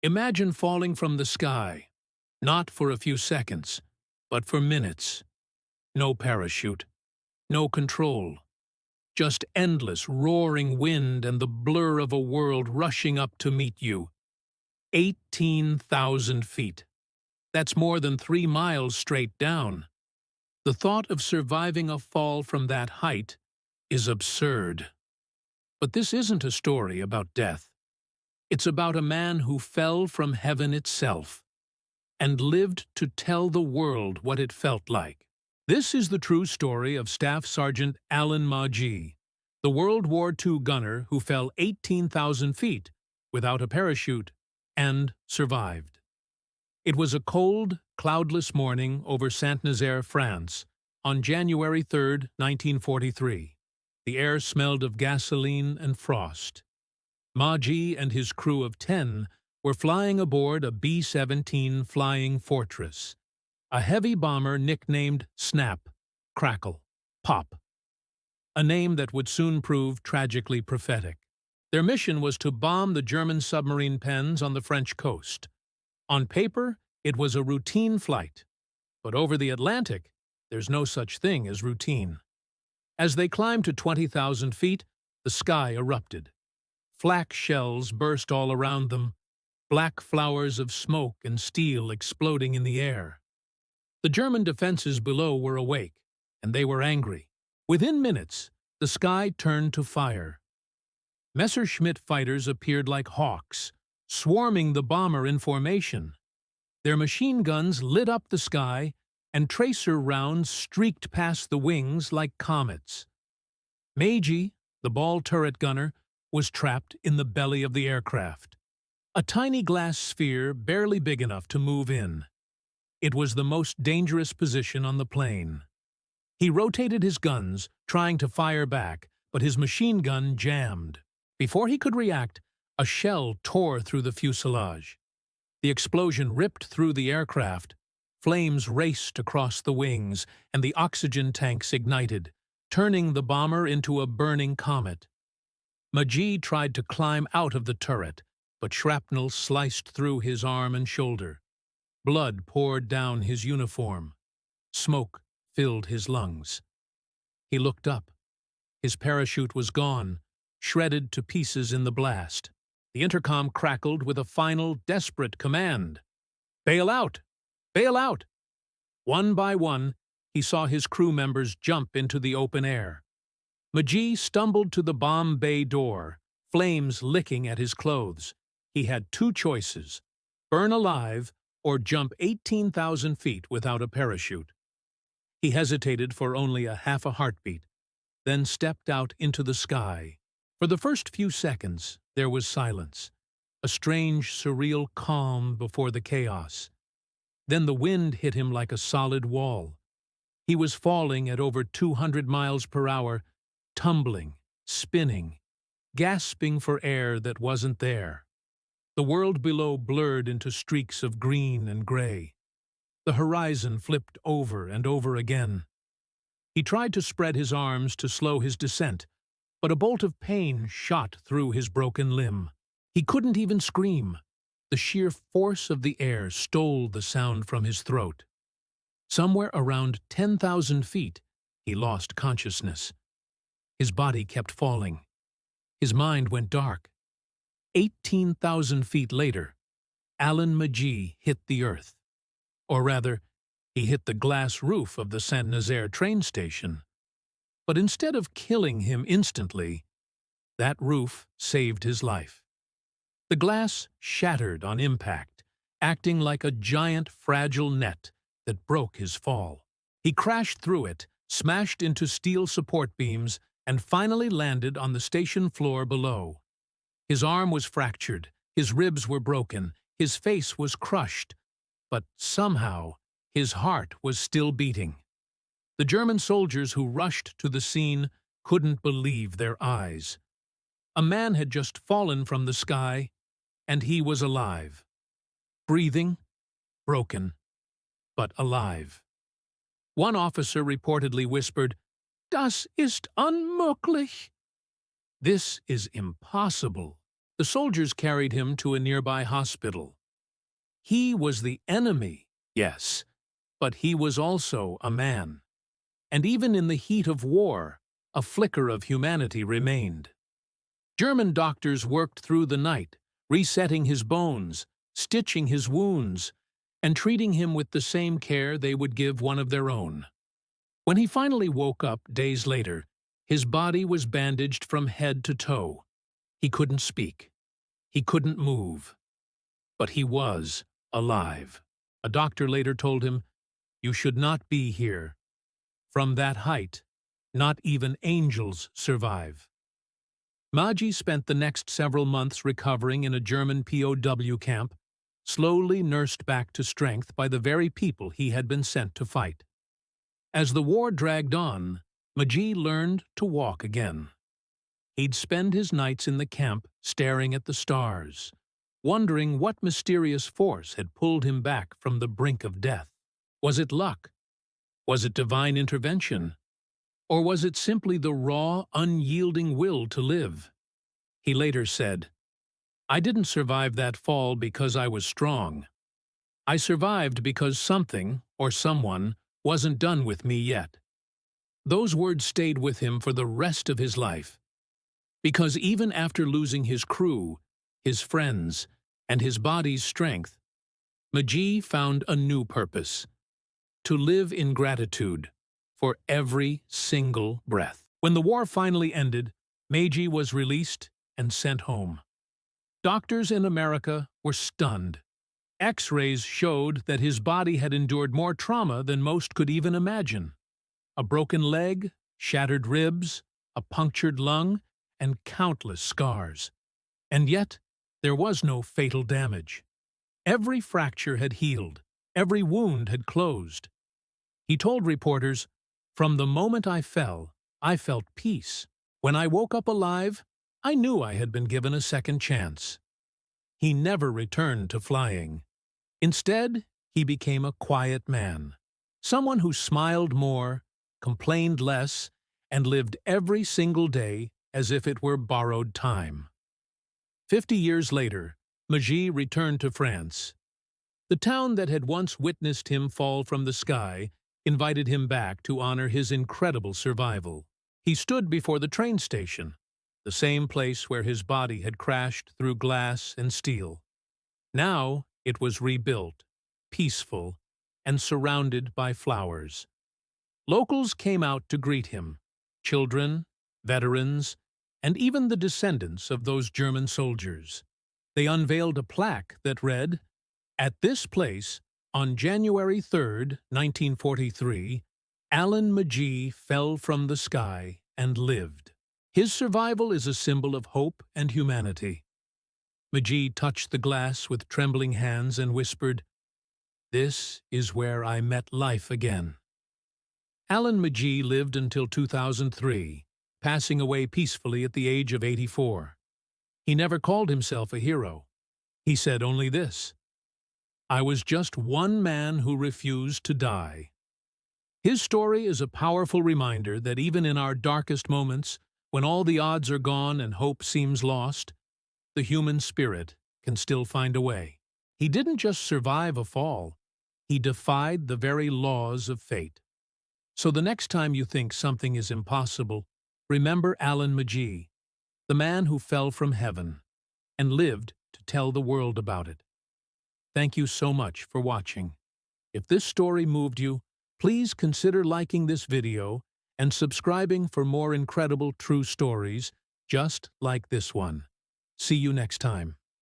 Imagine falling from the sky, not for a few seconds, but for minutes. No parachute, no control, just endless roaring wind and the blur of a world rushing up to meet you. 18,000 feet. That's more than 3 miles straight down. The thought of surviving a fall from that height is absurd. But this isn't a story about death. It's about a man who fell from heaven itself and lived to tell the world what it felt like. This is the true story of Staff Sergeant Alkemade, the World War II gunner who fell 18,000 feet without a parachute and survived. It was a cold, cloudless morning over Saint-Nazaire, France, on January 3, 1943. The air smelled of gasoline and frost. Magi and his crew of 10 were flying aboard a B-17 Flying Fortress, a heavy bomber nicknamed Snap, Crackle, Pop, a name that would soon prove tragically prophetic. Their mission was to bomb the German submarine pens on the French coast. On paper, it was a routine flight, but over the Atlantic, there's no such thing as routine. As they climbed to 20,000 feet, the sky erupted. Flak shells burst all around them, black flowers of smoke and steel exploding in the air. The German defenses below were awake, and they were angry. Within minutes, the sky turned to fire. Messerschmitt fighters appeared like hawks, swarming the bomber in formation. Their machine guns lit up the sky, and tracer rounds streaked past the wings like comets. Magi, the ball turret gunner, was trapped in the belly of the aircraft, a tiny glass sphere barely big enough to move in. It was the most dangerous position on the plane. He rotated his guns, trying to fire back, but his machine gun jammed. Before he could react, a shell tore through the fuselage. The explosion ripped through the aircraft. Flames raced across the wings, and the oxygen tanks ignited, turning the bomber into a burning comet. Magi tried to climb out of the turret, but shrapnel sliced through his arm and shoulder. Blood poured down his uniform. Smoke filled his lungs. He looked up. His parachute was gone, shredded to pieces in the blast. The intercom crackled with a final, desperate command. "Bail out! Bail out!" One by one, he saw his crew members jump into the open air. Magi stumbled to the bomb bay door, flames licking at his clothes. He had two choices: burn alive or jump 18,000 feet without a parachute. He hesitated for only a half a heartbeat, then stepped out into the sky. For the first few seconds, there was silence, a strange, surreal calm before the chaos. Then the wind hit him like a solid wall. He was falling at over 200 miles per hour, tumbling, spinning, gasping for air that wasn't there. The world below blurred into streaks of green and gray. The horizon flipped over and over again. He tried to spread his arms to slow his descent, but a bolt of pain shot through his broken limb. He couldn't even scream. The sheer force of the air stole the sound from his throat. Somewhere around 10,000 feet, he lost consciousness. His body kept falling. His mind went dark. 18,000 feet later, Alkemade hit the earth. Or rather, he hit the glass roof of the Saint-Nazaire train station. But instead of killing him instantly, that roof saved his life. The glass shattered on impact, acting like a giant, fragile net that broke his fall. He crashed through it, smashed into steel support beams, and finally landed on the station floor below. His arm was fractured, his ribs were broken, his face was crushed, but somehow his heart was still beating. The German soldiers who rushed to the scene couldn't believe their eyes. A man had just fallen from the sky, and he was alive. Breathing, broken, but alive. One officer reportedly whispered, "Das ist unmöglich." This is impossible. The soldiers carried him to a nearby hospital. He was the enemy, yes, but he was also a man. And even in the heat of war, a flicker of humanity remained. German doctors worked through the night, resetting his bones, stitching his wounds, and treating him with the same care they would give one of their own. When he finally woke up days later, his body was bandaged from head to toe. He couldn't speak. He couldn't move. But he was alive. A doctor later told him, "You should not be here. From that height, not even angels survive." Maggi spent the next several months recovering in a German POW camp, slowly nursed back to strength by the very people he had been sent to fight. As the war dragged on, Maggi learned to walk again. He'd spend his nights in the camp staring at the stars, wondering what mysterious force had pulled him back from the brink of death. Was it luck? Was it divine intervention? Or was it simply the raw, unyielding will to live? He later said, "I didn't survive that fall because I was strong. I survived because something, or someone, wasn't done with me yet." Those words stayed with him for the rest of his life. Because even after losing his crew, his friends, and his body's strength, Maggi found a new purpose: to live in gratitude for every single breath. When the war finally ended, Maggi was released and sent home. Doctors in America were stunned. X-rays showed that his body had endured more trauma than most could even imagine. A broken leg, shattered ribs, a punctured lung, and countless scars. And yet, there was no fatal damage. Every fracture had healed. Every wound had closed. He told reporters, "From the moment I fell, I felt peace. When I woke up alive, I knew I had been given a second chance." He never returned to flying. Instead, he became a quiet man, someone who smiled more, complained less, and lived every single day as if it were borrowed time. 50 years later, Maggi returned to France. The town that had once witnessed him fall from the sky invited him back to honor his incredible survival. He stood before the train station, the same place where his body had crashed through glass and steel. Now it was rebuilt, peaceful, and surrounded by flowers. Locals came out to greet him: children, veterans, and even the descendants of those German soldiers. They unveiled a plaque that read, "At this place, on January 3, 1943, Alan Maggi fell from the sky and lived. His survival is a symbol of hope and humanity." Maggi touched the glass with trembling hands and whispered, "This is where I met life again." Alan Maggi lived until 2003, passing away peacefully at the age of 84. He never called himself a hero. He said only this: "I was just one man who refused to die." His story is a powerful reminder that even in our darkest moments, when all the odds are gone and hope seems lost, the human spirit can still find a way. He didn't just survive a fall, he defied the very laws of fate. So the next time you think something is impossible, remember Alan Maggi, the man who fell from heaven and lived to tell the world about it. Thank you so much for watching. If this story moved you, please consider liking this video and subscribing for more incredible true stories just like this one. See you next time.